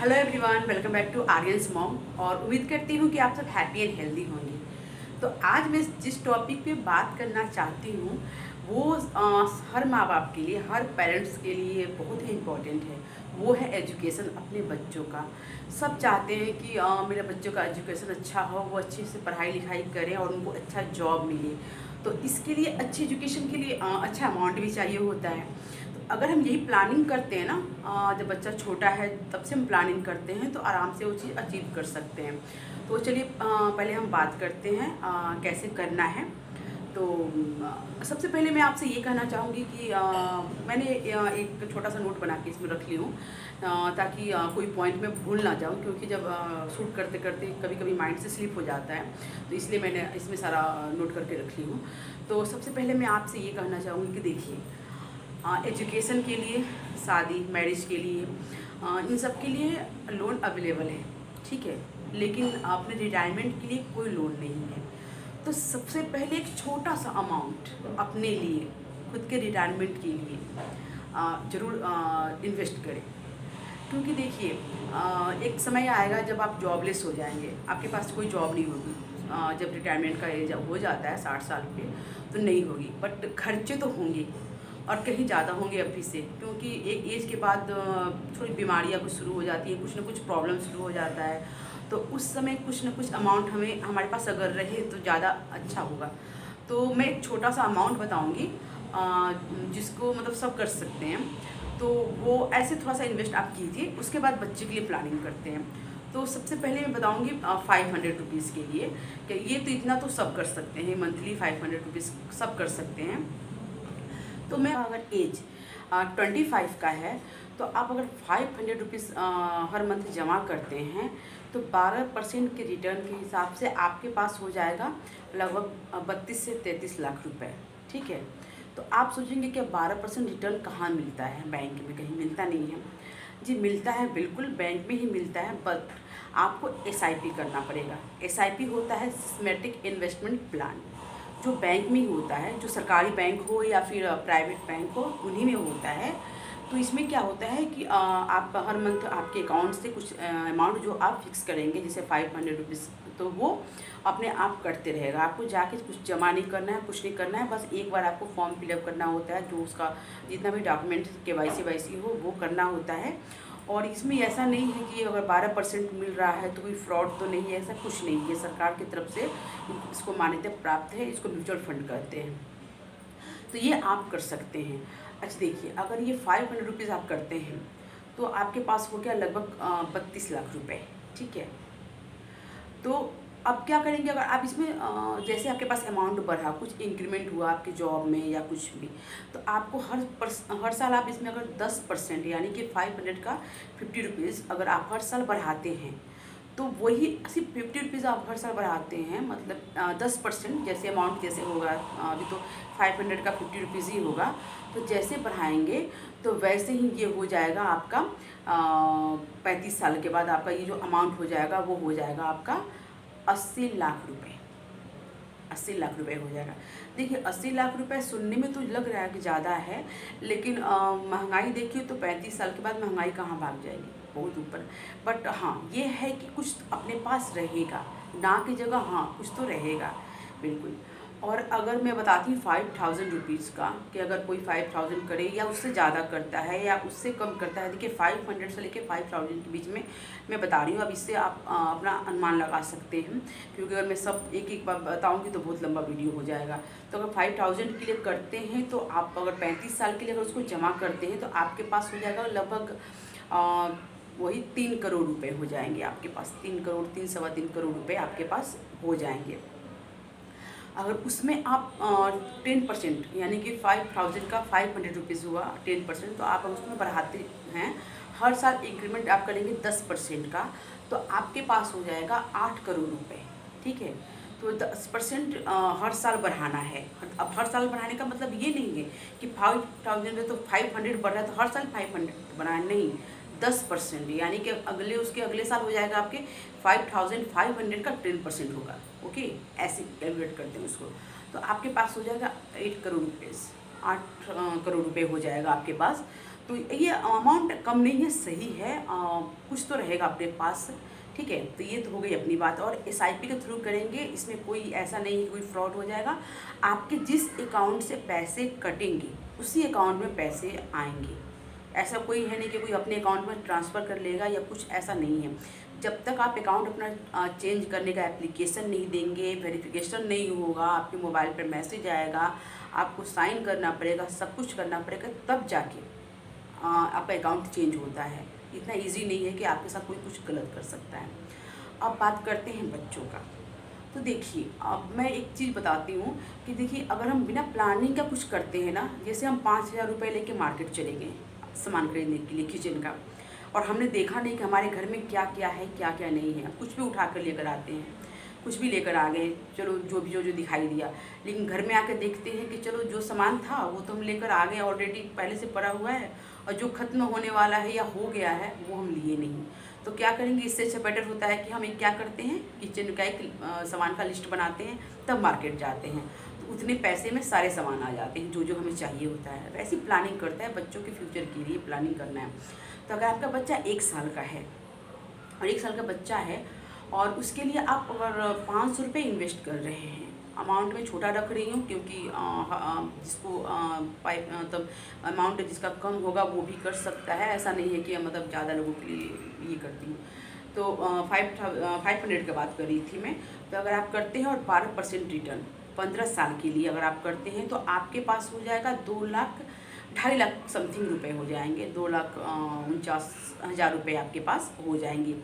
Hello everyone, welcome back to Aryan's mom. और उम्मीद करती हूँ कि आप सब हैप्पी एंड हेल्दी होंगे। तो आज मैं जिस टॉपिक पे बात करना चाहती हूँ वो हर माँ बाप के लिए, हर पेरेंट्स के लिए बहुत ही इम्पोर्टेंट है। वो है एजुकेशन अपने बच्चों का। सब चाहते हैं कि मेरे बच्चों का एजुकेशन अच्छा हो, वो अच्छे से पढ़ाई लिखाई करें और उनको अच्छा जॉब मिले। तो इसके लिए अच्छी एजुकेशन के लिए अच्छा अमाउंट भी चाहिए होता है। अगर हम यही प्लानिंग करते हैं ना, जब बच्चा छोटा है तब से हम प्लानिंग करते हैं तो आराम से वो चीज़ अचीव कर सकते हैं। तो चलिए पहले हम बात करते हैं कैसे करना है। तो सबसे पहले मैं आपसे ये कहना चाहूँगी कि मैंने एक छोटा सा नोट बना के इसमें रख ली हूँ, ताकि कोई पॉइंट में भूल ना जाऊँ, क्योंकि जब शूट करते करते कभी कभी माइंड से स्लिप हो जाता है। तो इसलिए मैंने इसमें सारा नोट करके रख ली हूँ। तो सबसे पहले मैं आपसे ये कहना चाहूँगी कि देखिए, एजुकेशन के लिए, शादी मैरिज के लिए, इन सब के लिए लोन अवेलेबल है, ठीक है। लेकिन अपने रिटायरमेंट के लिए कोई लोन नहीं है। तो सबसे पहले एक छोटा सा अमाउंट अपने लिए, खुद के रिटायरमेंट के लिए ज़रूर इन्वेस्ट करें। क्योंकि देखिए, एक समय आएगा जब आप जॉबलेस हो जाएंगे, आपके पास कोई जॉब नहीं होगी। जब रिटायरमेंट का एज हो जाता है 60 साल पे, तो नहीं होगी, बट खर्चे तो होंगे और कहीं ज़्यादा होंगे अभी से। क्योंकि एक एज के बाद थोड़ी बीमारियाँ कुछ शुरू हो जाती है, कुछ ना कुछ प्रॉब्लम शुरू हो जाता है। तो उस समय कुछ ना कुछ अमाउंट हमें हमारे पास अगर रहे तो ज़्यादा अच्छा होगा। तो मैं एक छोटा सा अमाउंट बताऊंगी, जिसको मतलब सब कर सकते हैं। तो वो ऐसे थोड़ा सा इन्वेस्ट आप कीजिए, उसके बाद बच्चे के लिए प्लानिंग करते हैं। तो सबसे पहले मैं बताऊंगी 500 रुपीज़ के लिए, कि ये तो इतना तो सब कर सकते हैं, मंथली 500 रुपीज़ सब कर सकते हैं। तो मैं अगर एज 25 का है, तो आप अगर 500 रुपीज़ हर मंथ जमा करते हैं तो 12% के रिटर्न के हिसाब से आपके पास हो जाएगा लगभग 32 से 33 लाख रुपए, ठीक है। तो आप सोचेंगे कि 12% रिटर्न कहाँ मिलता है, बैंक में कहीं मिलता नहीं है। जी मिलता है, बिल्कुल बैंक में ही मिलता है, बट आपको एसआईपी करना पड़ेगा। एसआईपी होता है सिस्टमेटिक इन्वेस्टमेंट प्लान, जो बैंक में ही होता है, जो सरकारी बैंक हो या फिर प्राइवेट बैंक हो, उन्हीं में होता है। तो इसमें क्या होता है कि आप हर मंथ आपके अकाउंट से कुछ अमाउंट जो आप फिक्स करेंगे, जैसे 500 रुपीज़, तो वो अपने आप कटते रहेगा। आपको जाके कुछ जमा नहीं करना है, कुछ नहीं करना है, बस एक बार आपको फॉर्म फिलअप करना होता है, जो उसका जितना भी डॉक्यूमेंट KYC वाईसी हो वो करना होता है। और इसमें ऐसा नहीं है कि अगर 12% मिल रहा है तो कोई फ्रॉड तो नहीं है, ऐसा कुछ नहीं है। सरकार की तरफ से इसको मान्यता प्राप्त है, इसको म्यूचुअल फंड कहते हैं। तो ये आप कर सकते हैं। अच्छा देखिए, अगर ये 500 रुपीज़ आप करते हैं तो आपके पास हो गया लगभग 32 लाख रुपए, ठीक है। तो अब क्या करेंगे, अगर आप इसमें जैसे आपके पास अमाउंट बढ़ा, कुछ इंक्रीमेंट हुआ आपके जॉब में या कुछ भी, तो आपको हर साल आप इसमें अगर 10% यानी कि 500 का 50 रुपीज़ अगर आप हर साल बढ़ाते हैं, तो वही सिर्फ 50 रुपीज़ आप हर साल बढ़ाते हैं, मतलब 10% जैसे अमाउंट जैसे होगा। अभी तो 500 का 50 रुपीज़ ही होगा। तो जैसे बढ़ाएंगे तो वैसे ही ये हो जाएगा आपका 35 साल के बाद आपका ये जो अमाउंट हो जाएगा वो हो जाएगा आपका 80 लाख रुपए। 80 लाख रुपए हो जाएगा। देखिए 80 लाख रुपए सुनने में तो लग रहा है कि ज़्यादा है, लेकिन महंगाई देखिए तो 35 साल के बाद महंगाई कहाँ भाग जाएगी, बहुत ऊपर। बट हाँ, ये है कि कुछ अपने पास रहेगा, ना की जगह हाँ कुछ तो रहेगा, बिल्कुल। और अगर मैं बताती हूँ 5000 रुपीज़ का, कि अगर कोई 5000 करे या उससे ज़्यादा करता है या उससे कम करता है, देखिए 500 से लेके 5000 के बीच में मैं बता रही हूँ। अब इससे आप अपना अनुमान लगा सकते हैं, क्योंकि अगर मैं सब एक एक बार बताऊँगी तो बहुत लंबा वीडियो हो जाएगा। तो अगर 5000 के लिए करते हैं तो आप अगर 35 साल के लिए अगर उसको जमा करते हैं तो आपके पास हो जाएगा लगभग वही 3 करोड़ रुपए हो जाएंगे आपके पास। 3 करोड़ 3-3.25 करोड़ रुपए आपके पास हो जाएंगे। अगर उसमें आप 10% यानी कि 5000 का 500 रुपीज़ हुआ 10%, तो आप उसमें बढ़ाते हैं, हर साल इंक्रीमेंट आप करेंगे 10% का, तो आपके पास हो जाएगा 8 करोड़ रुपए, ठीक है। तो 10% हर साल बढ़ाना है। अब हर साल बढ़ाने का मतलब ये नहीं है कि 5000 है तो 500 बढ़ रहा है तो हर साल 500 बढ़ाना, नहीं। 10% यानी कि उसके अगले साल हो जाएगा आपके 5500 का 10% होगा, ओके। ऐसे कैलकुलेट करते हैं उसको। तो आपके पास हो जाएगा 8 करोड़ रुपीज़, 8 करोड़ रुपए हो जाएगा आपके पास। तो ये अमाउंट कम नहीं है, सही है, कुछ तो रहेगा अपने पास। ठीक है, तो ये तो हो गई अपनी बात। और एसआईपी के थ्रू करेंगे, इसमें कोई ऐसा नहीं है कोई फ्रॉड हो जाएगा। आपके जिस अकाउंट से पैसे कटेंगे उसी अकाउंट में पैसे आएंगे। ऐसा कोई है नहीं कि कोई अपने अकाउंट में ट्रांसफ़र कर लेगा या कुछ, ऐसा नहीं है। जब तक आप अकाउंट अपना चेंज करने का एप्लीकेशन नहीं देंगे, वेरिफिकेशन नहीं होगा, आपके मोबाइल पर मैसेज आएगा, आपको साइन करना पड़ेगा, सब कुछ करना पड़ेगा, तब जाके आपका अकाउंट चेंज होता है। इतना इजी नहीं है कि आपके साथ कोई कुछ गलत कर सकता है। अब बात करते हैं बच्चों का। तो देखिए, अब मैं एक चीज़ बताती हूँ कि देखिए, अगर हम बिना प्लानिंग का कुछ करते हैं ना, जैसे हम 5,000 रुपये लेके मार्केट चले गए सामान खरीदने के लिए किचन का, और हमने देखा नहीं कि हमारे घर में क्या क्या है क्या क्या नहीं है, कुछ भी उठा कर लेकर आते हैं, कुछ भी लेकर आ गए, चलो जो दिखाई दिया, लेकिन घर में आकर देखते हैं कि चलो जो सामान था वो तो हम लेकर आ गए, ऑलरेडी पहले से पड़ा हुआ है, और जो ख़त्म होने वाला है या हो गया है वो हम लिए नहीं। तो क्या करेंगे, इससे अच्छा बेटर होता है कि हम एक क्या करते हैं, किचन का एक सामान का लिस्ट बनाते हैं, तब मार्केट जाते हैं, तो उतने पैसे में सारे सामान आ जाते हैं जो जो हमें चाहिए होता है। वैसी प्लानिंग करता है, बच्चों के फ्यूचर के लिए प्लानिंग करना है। तो अगर आपका बच्चा 1 साल का है और 1 साल का बच्चा है और उसके लिए आप अगर 500 रुपये इन्वेस्ट कर रहे हैं, अमाउंट में छोटा रख रही हूँ क्योंकि जिसको मतलब अमाउंट जिसका कम होगा वो भी कर सकता है, ऐसा नहीं है कि मतलब ज़्यादा लोगों के लिए ये करती हूँ। तो 500 की बात कर रही थी मैं। तो अगर आप करते हैं और 12% रिटर्न 15 साल के लिए अगर आप करते हैं तो आपके पास हो जाएगा 2,00,000 समथिंग रुपए हो जाएंगे, 2,49,000 रुपये आपके पास हो जाएंगे।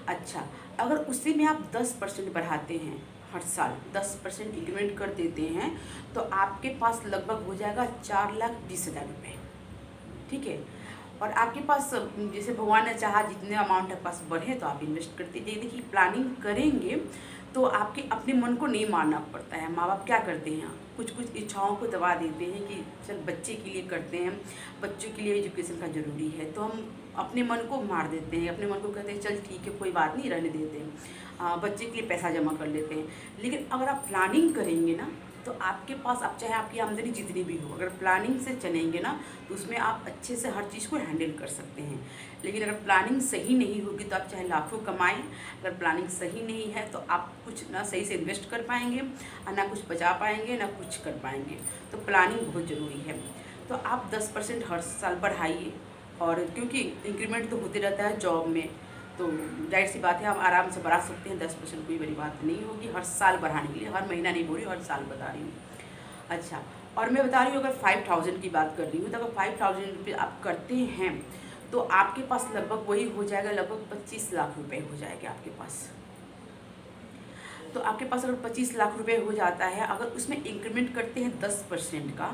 अच्छा, अगर उसी में आप 10% बढ़ाते हैं, हर साल 10% इंक्रीमेंट कर देते हैं, तो आपके पास लगभग हो जाएगा 4,20,000 रुपये। ठीक है, और आपके पास जैसे भगवान ने चाहा जितने अमाउंट आपके पास बढ़े तो आप इन्वेस्ट करते जाइए। देखिए, प्लानिंग करेंगे तो आपके अपने मन को नहीं मारना पड़ता है। माँ बाप क्या करते हैं, कुछ कुछ इच्छाओं को दबा देते हैं कि चल बच्चे के लिए करते हैं, बच्चों के लिए एजुकेशन का ज़रूरी है, तो हम अपने मन को मार देते हैं, अपने मन को कहते हैं चल ठीक है कोई बात नहीं, रहने देते हैं, बच्चे के लिए पैसा जमा कर लेते हैं। लेकिन अगर आप प्लानिंग करेंगे ना, तो आपके पास, अब चाहे आपकी आमदनी जितनी भी हो, अगर प्लानिंग से चलेंगे ना तो उसमें आप अच्छे से हर चीज़ को हैंडल कर सकते हैं। लेकिन अगर प्लानिंग सही नहीं होगी तो आप चाहे लाखों कमाएं, अगर प्लानिंग सही नहीं है तो आप कुछ ना सही से इन्वेस्ट कर पाएंगे और ना कुछ बचा पाएंगे ना कुछ कर पाएंगे। तो प्लानिंग बहुत ज़रूरी है। तो आप 10% हर साल बढ़ाइए, और क्योंकि इंक्रीमेंट तो होते रहता है जॉब में, तो जाहिर सी बात है आप आराम से बढ़ा सकते हैं। 10% कोई बड़ी बात नहीं होगी हर साल बढ़ाने के लिए, हर महीना नहीं बोल रही, हर साल बता रही हूँ। अच्छा, और मैं बता रही हूँ अगर 5,000 की बात कर रही हूँ, तो अगर 5,000 रुपये आप करते हैं तो आपके पास लगभग वही हो जाएगा, लगभग 25 लाख रुपए हो जाएंगे आपके पास। तो आपके पास अगर 25 लाख रुपए हो जाता है, अगर उसमें इंक्रीमेंट करते हैं 10% का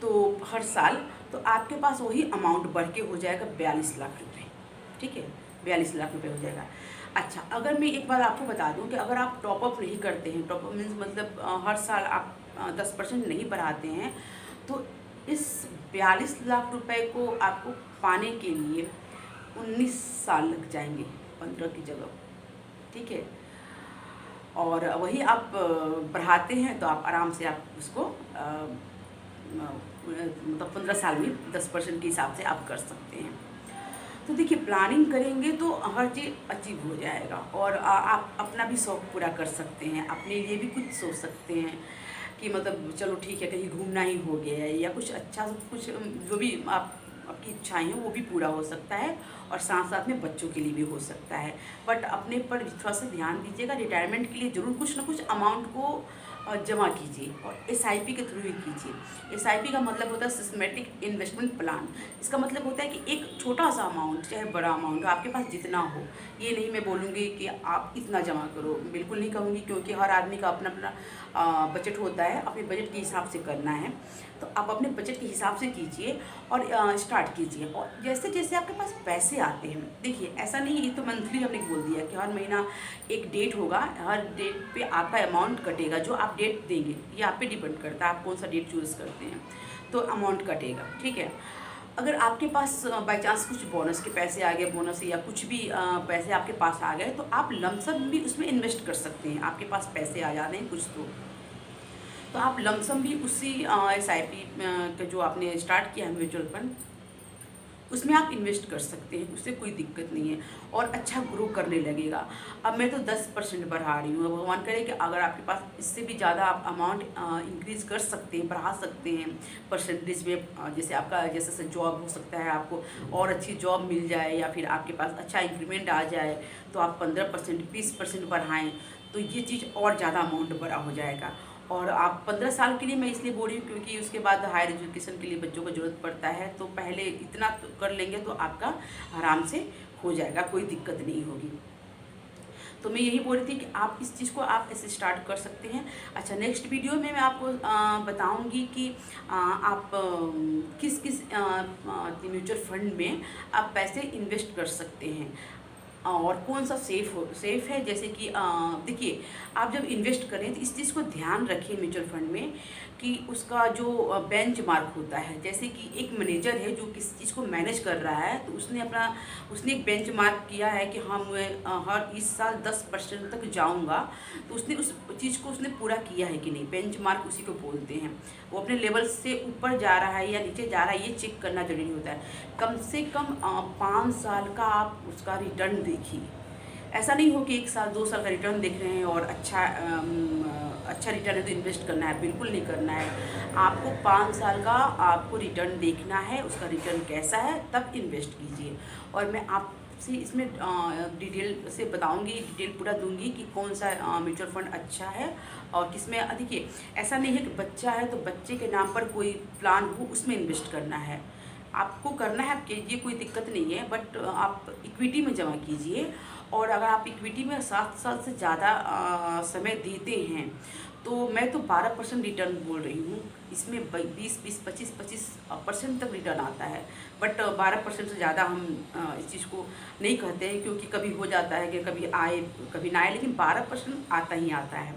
तो हर साल, तो आपके पास वही अमाउंट बढ़ के हो जाएगा 42 लाख रुपये। ठीक है, 42 लाख रुपए हो जाएगा। अच्छा, अगर मैं एक बात आपको बता दूं कि अगर आप टॉपअप नहीं करते हैं, टॉपअप मीन्स मतलब हर साल आप 10% नहीं बढ़ाते हैं, तो इस 42 लाख रुपए को आपको पाने के लिए 19 साल लग जाएंगे, 15 की जगह। ठीक है, और वही आप बढ़ाते हैं तो आप आराम से आप उसको मतलब 15 साल में 10% के हिसाब से आप कर सकते हैं। तो देखिए, प्लानिंग करेंगे तो हर चीज़ अचीव हो जाएगा, और आप अपना भी शौक़ पूरा कर सकते हैं, अपने लिए भी कुछ सोच सकते हैं कि मतलब चलो ठीक है कहीं घूमना ही हो गया है, या कुछ अच्छा कुछ जो भी आपकी इच्छाएं हैं वो भी पूरा हो सकता है, और साथ साथ में बच्चों के लिए भी हो सकता है। बट अपने पर थोड़ा सा ध्यान दीजिएगा, रिटायरमेंट के लिए ज़रूर कुछ ना कुछ अमाउंट को जमा कीजिए, और एसआईपी के थ्रू ही कीजिए। एसआईपी का मतलब होता है सिस्टमेटिक इन्वेस्टमेंट प्लान। इसका मतलब होता है कि एक छोटा सा अमाउंट, चाहे बड़ा अमाउंट हो, आपके पास जितना हो, ये नहीं मैं बोलूँगी कि आप इतना जमा करो, बिल्कुल नहीं कहूँगी, क्योंकि हर आदमी का अपना अपना बजट होता है, अपने बजट के हिसाब से करना है। तो आप अपने बजट के हिसाब से कीजिए और स्टार्ट कीजिए, और जैसे जैसे आपके पास पैसे आते हैं, देखिए ऐसा नहीं ये तो मंथली हमने बोल दिया कि हर महीना एक डेट होगा, हर डेट पे आपका अमाउंट कटेगा, जो आप डेट देंगे ये आप पे डिपेंड करता है, आप कौन सा डेट चूज़ करते हैं तो अमाउंट कटेगा। ठीक है, अगर आपके पास बाई चांस कुछ बोनस के पैसे आ गए, बोनस या कुछ भी पैसे आपके पास आ गए, तो आप लमसम भी उसमें इन्वेस्ट कर सकते हैं। आपके पास पैसे आ जाते हैं कुछ तो आप लमसम भी उसी SIP का जो आपने स्टार्ट किया है म्यूचुअल फंड, उसमें आप इन्वेस्ट कर सकते हैं, उससे कोई दिक्कत नहीं है और अच्छा ग्रो करने लगेगा। अब मैं तो 10% बढ़ा रही हूँ, भगवान करे कि अगर आपके पास इससे भी ज़्यादा आप अमाउंट इंक्रीज़ कर सकते हैं, बढ़ा सकते हैं परसेंटेज में। जैसे आपका जैसे जॉब हो सकता है, आपको और अच्छी जॉब मिल जाए या फिर आपके पास अच्छा इंक्रीमेंट आ जाए तो आप 15% 20% बढ़ाएँ, तो ये चीज़ और ज़्यादा अमाउंट बड़ा हो जाएगा। और आप 15 साल के लिए मैं इसलिए बोल रही हूँ क्योंकि उसके बाद हायर एजुकेशन के लिए बच्चों को ज़रूरत पड़ता है, तो पहले इतना तो कर लेंगे तो आपका आराम से हो जाएगा, कोई दिक्कत नहीं होगी। तो मैं यही बोल रही थी कि आप इस चीज़ को आप ऐसे स्टार्ट कर सकते हैं। अच्छा, नेक्स्ट वीडियो में मैं आपको बताऊंगी कि आप किस किस म्यूचुअल फंड में आप पैसे इन्वेस्ट कर सकते हैं और कौन सा सेफ़ है। जैसे कि देखिए, आप जब इन्वेस्ट करें तो इस चीज़ को ध्यान रखिए म्यूचुअल फंड में कि उसका जो बेंचमार्क होता है, जैसे कि एक मैनेजर है जो किस चीज़ को मैनेज कर रहा है, तो उसने एक बेंचमार्क किया है कि हाँ मैं हर इस साल 10% तक जाऊंगा, तो उसने उस चीज़ को उसने पूरा किया है कि नहीं। बेंचमार्क उसी को बोलते हैं। वो अपने लेवल से ऊपर जा रहा है या नीचे जा रहा है, ये चेक करना जरूरी होता है। कम से कम 5 साल का आप उसका रिटर्न देखिए। ऐसा नहीं हो कि 1 साल 2 साल का रिटर्न देख रहे हैं और अच्छा रिटर्न है तो इन्वेस्ट करना है, बिल्कुल नहीं करना है। आपको 5 साल का आपको रिटर्न देखना है, उसका रिटर्न कैसा है तब इन्वेस्ट कीजिए। और मैं आपसे इसमें डिटेल से बताऊंगी, डिटेल पूरा दूंगी कि कौन सा म्यूचुअल फंड अच्छा है और किसमें। देखिए, ऐसा नहीं है कि बच्चा है तो बच्चे के नाम पर कोई प्लान हो उसमें इन्वेस्ट करना है। आपको करना है, आप कीजिए, कोई दिक्कत नहीं है, बट आप इक्विटी में जमा कीजिए। और अगर आप इक्विटी में 7 साल से ज़्यादा समय देते हैं तो मैं तो 12% रिटर्न बोल रही हूँ। इसमें 20-25% तक रिटर्न आता है, बट 12% से ज़्यादा हम इस चीज़ को नहीं कहते हैं क्योंकि कभी हो जाता है कि कभी आए कभी ना आए, लेकिन 12% आता ही आता है।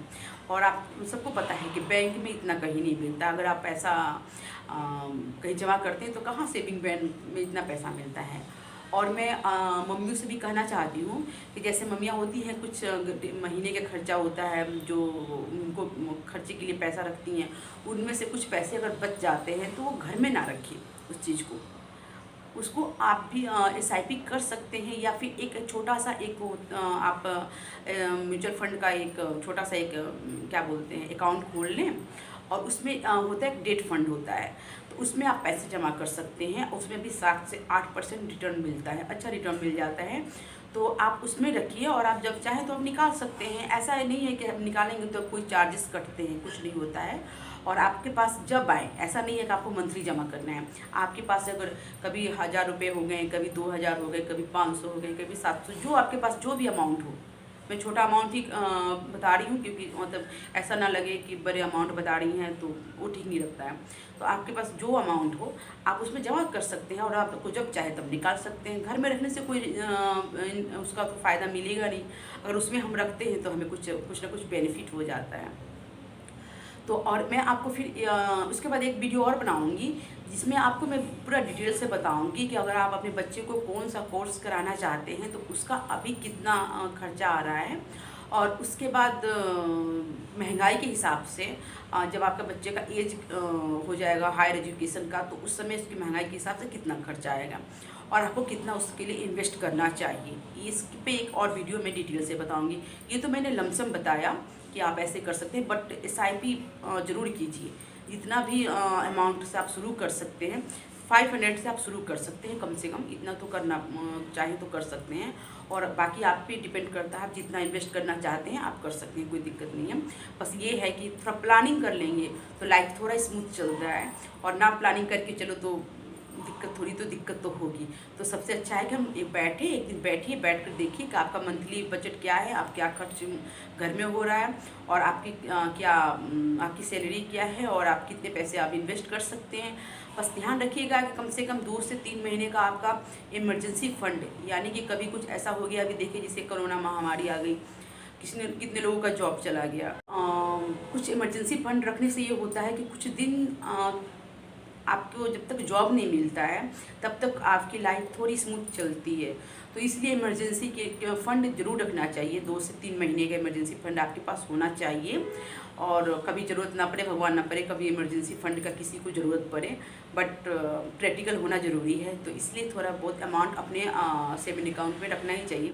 और आप सबको पता है कि बैंक में इतना कहीं नहीं मिलता। अगर आप पैसा कहीं जमा करते हैं तो कहाँ सेविंग बैंक में इतना पैसा मिलता है। और मैं मम्मियों से भी कहना चाहती हूँ कि जैसे मम्मियाँ होती हैं, कुछ महीने का खर्चा होता है जो उनको खर्चे के लिए पैसा रखती हैं, उनमें से कुछ पैसे अगर बच जाते हैं तो वो घर में ना रखिए उस चीज़ को। उसको आप भी SIP कर सकते हैं या फिर एक छोटा सा आप म्यूचुअल फंड का एक छोटा सा एक क्या बोलते हैं अकाउंट खोल लें और उसमें होता है एक डेट फंड होता है, तो उसमें आप पैसे जमा कर सकते हैं। उसमें भी 7 से 8% रिटर्न मिलता है, अच्छा रिटर्न मिल जाता है। तो आप उसमें रखिए और आप जब चाहें तो आप निकाल सकते हैं। ऐसा नहीं है कि हम निकालेंगे तो कोई चार्जेस कटते हैं, कुछ नहीं होता है। और आपके पास जब आए, ऐसा नहीं है कि आपको मंथली जमा करना है। आपके पास अगर कभी 1000 रुपये हो गए, कभी 2000 हो गए, कभी 500 हो गए, कभी 700, जो आपके पास जो भी अमाउंट हो, मैं छोटा अमाउंट ही बता रही हूँ क्योंकि मतलब ऐसा ना लगे कि बड़े अमाउंट बता रही हैं तो वो ठीक नहीं लगता है। तो आपके पास जो अमाउंट हो आप उसमें जमा कर सकते हैं और आपको जब चाहे तब निकाल सकते हैं। घर में रखने से कोई उसका तो फ़ायदा मिलेगा नहीं। अगर उसमें हम रखते हैं तो हमें कुछ ना कुछ बेनिफिट हो जाता है। तो और मैं आपको फिर उसके बाद एक वीडियो और बनाऊंगी जिसमें आपको मैं पूरा डिटेल से बताऊंगी कि अगर आप अपने बच्चे को कौन सा कोर्स कराना चाहते हैं तो उसका अभी कितना खर्चा आ रहा है, और उसके बाद महंगाई के हिसाब से जब आपका बच्चे का एज हो जाएगा हायर एजुकेशन का, तो उस समय उसकी महंगाई के हिसाब से कितना खर्चा आएगा और आपको कितना उसके लिए इन्वेस्ट करना चाहिए। इस पे एक और वीडियो में डिटेल से बताऊंगी। ये तो मैंने लमसम बताया कि आप ऐसे कर सकते हैं, बट SIP ज़रूर कीजिए। जितना भी अमाउंट से आप शुरू कर सकते हैं, 500 से आप शुरू कर सकते हैं, कम से कम इतना तो करना चाहे तो कर सकते हैं। और बाकी आप पे डिपेंड करता है, आप जितना इन्वेस्ट करना चाहते हैं आप कर सकते हैं, कोई दिक्कत नहीं है। बस ये है कि थोड़ा प्लानिंग कर लेंगे तो लाइफ थोड़ा स्मूथ चलता है, और ना प्लानिंग करके चलो तो दिक्कत तो होगी। तो सबसे अच्छा है कि हम एक दिन बैठ कर देखिए कि आपका मंथली बजट क्या है, आप क्या खर्च घर में हो रहा है, और आपकी सैलरी क्या है, और आप कितने पैसे आप इन्वेस्ट कर सकते हैं। बस ध्यान रखिएगा कि कम से कम 2 से 3 महीने का आपका इमरजेंसी फंड, यानी कि कभी कुछ ऐसा हो गया, अभी देखिए जैसे कोरोना महामारी आ गई, कितने लोगों का जॉब चला गया। कुछ इमरजेंसी फंड रखने से ये होता है कि कुछ दिन आपको जब तक जॉब नहीं मिलता है तब तक आपकी लाइफ थोड़ी स्मूथ चलती है। तो इसलिए इमरजेंसी के फ़ंड ज़रूर रखना चाहिए। 2 से 3 महीने का इमरजेंसी फ़ंड आपके पास होना चाहिए। और कभी ज़रूरत ना पड़े, भगवान ना करे कभी इमरजेंसी फ़ंड का किसी को ज़रूरत पड़े, बट प्रैक्टिकल होना ज़रूरी है। तो इसलिए थोड़ा बहुत अमाउंट अपने सेविंग अकाउंट में रखना ही चाहिए।